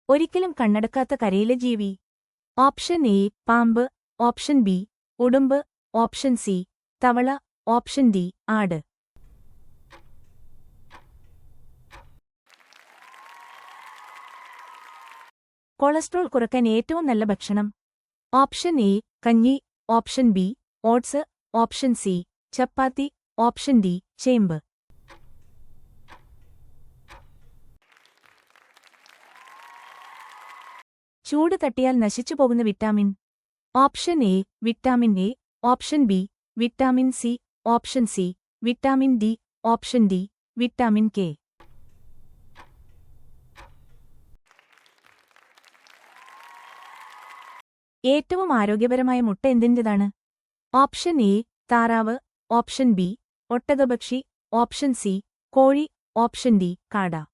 ഒരിക്കലും കണ്ണടക്കാത്ത കരയിലെ ജീവി. ഓപ്ഷൻ എ പാമ്പ്, ഓപ്ഷൻ ബി ഉടുമ്പ്, ഓപ്ഷൻ സി തവള, ഓപ്ഷൻ ഡി ആട്. കൊളസ്ട്രോൾ കുറയ്ക്കാൻ ഏറ്റവും നല്ല ഭക്ഷണം. ഓപ്ഷൻ എ കഞ്ഞി, option B oats, option C chapati, option D ചേമ്പ്. ചൂട് തട്ടിയാൽ നശിച്ചുപോകുന്ന vitamin. Option A vitamin A, option B vitamin C, option C vitamin D, option D vitamin K. ഏറ്റവും ആരോഗ്യപരമായ മുട്ട എന്തിൻ്റെതാണ്? ഓപ്ഷൻ എ താറാവ്, ഓപ്ഷൻ ബി ഒട്ടകപക്ഷി, ഓപ്ഷൻ സി കോഴി, ഓപ്ഷൻ ഡി കാട.